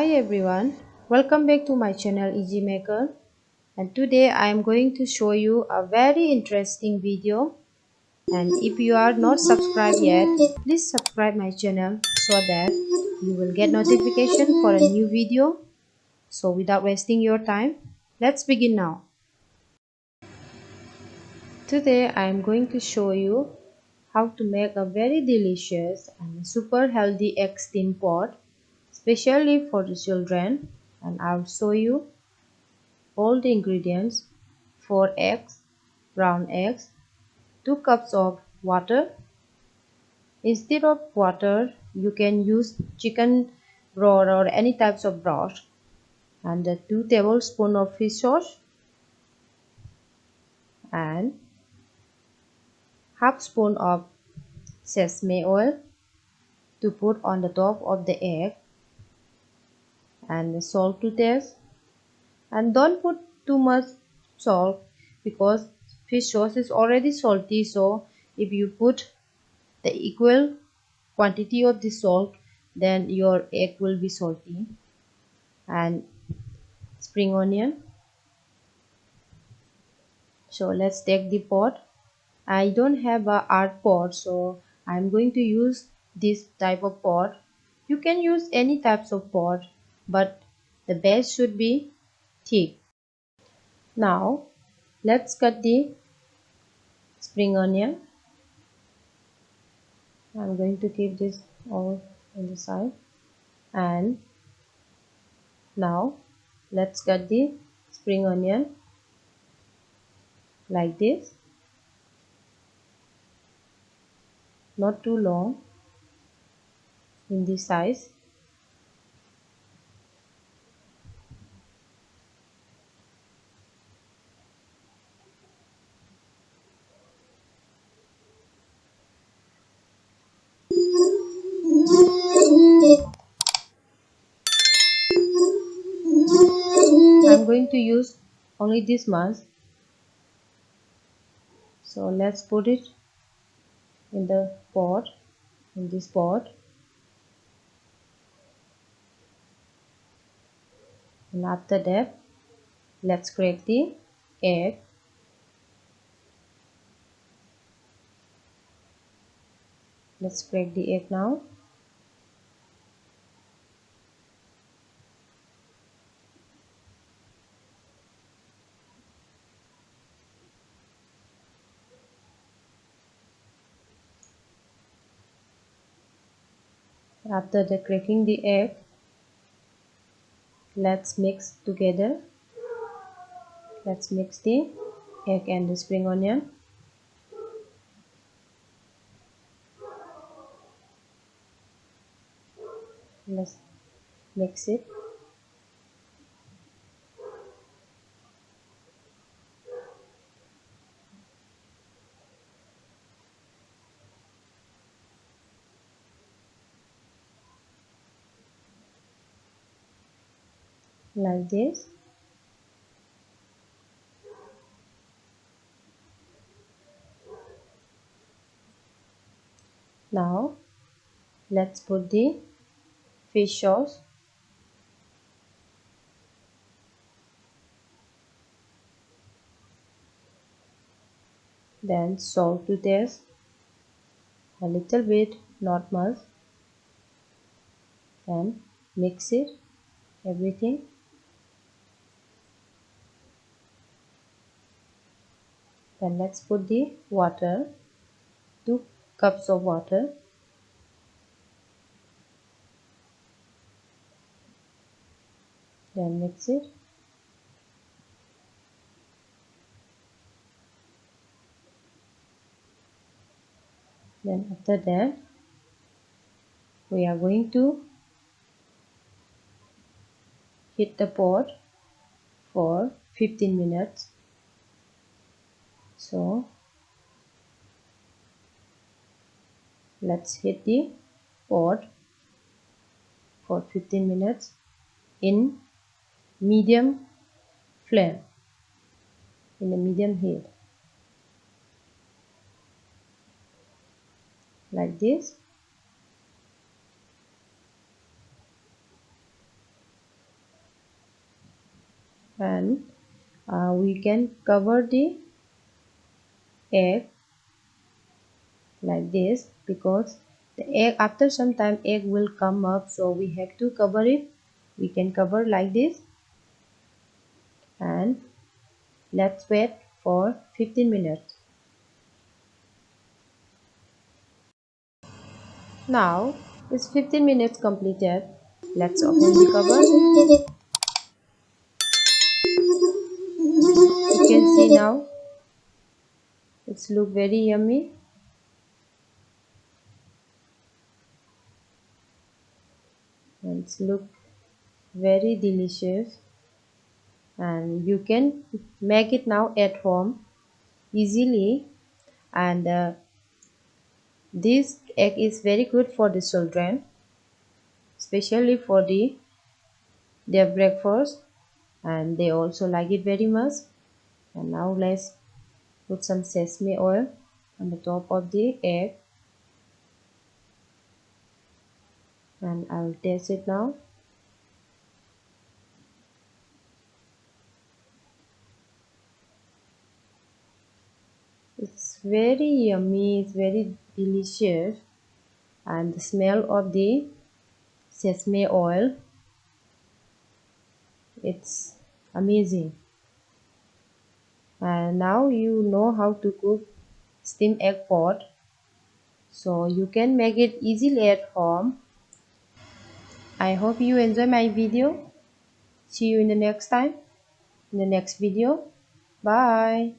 Hi everyone, welcome back to my channel Easy Maker, and today I am going to show you a very interesting video. And if you are not subscribed yet, please subscribe my channel so that you will get notification for a new video. So without wasting your time, let's begin now. Today I am going to show you how to make a very delicious and super healthy egg steam pot, especially for the children, and I'll show you all the ingredients: 4 eggs, brown eggs, 2 cups of water. Instead of water, you can use chicken broth or any types of broth, and 2 tablespoons of fish sauce and half spoon of sesame oil to put on the top of the egg, and salt to taste. And don't put too much salt because fish sauce is already salty, so if you put the equal quantity of the salt, then your egg will be salty. And spring onion. So let's take the pot. I don't have a art pot, so I'm going to use this type of pot. You can use any types of pot, but the base should be thick. Now let's cut the spring onion. I'm going to keep this all on the side. And now let's cut the spring onion like this, not too long, in this size. I'm going to use only this much, so let's put it in the pot, in this pot. And after that, let's crack the egg. Let's crack the egg now. After the cracking the egg, let's mix together. Let's mix the egg and the spring onion. Let's mix it. Like this. Now let's put the fish sauce. Then salt to taste, a little bit, not much. Then mix it, everything. Then let's put the water, 2 cups of water. Then mix it. Then after that, we are going to heat the pot for 15 minutes. So let's heat the pot for 15 minutes in medium flame, in a medium heat, like this. and we can cover the egg like this, because the egg, after some time egg will come up, so we have to cover it. We can cover like this, and let's wait for 15 minutes. Now it's 15 minutes completed. Let's open the cover. You can see now it's look very yummy. And it's look very delicious, and you can make it now at home easily. And this egg is very good for the children, especially for their breakfast, and they also like it very much. And now let's put some sesame oil on the top of the egg, and I'll taste it now. It's very yummy, it's very delicious, and the smell of the sesame oil, it's amazing. And now you know how to cook steamed egg pot, so you can make it easily at home. I hope you enjoy my video. See you in the next time, in the next video. Bye.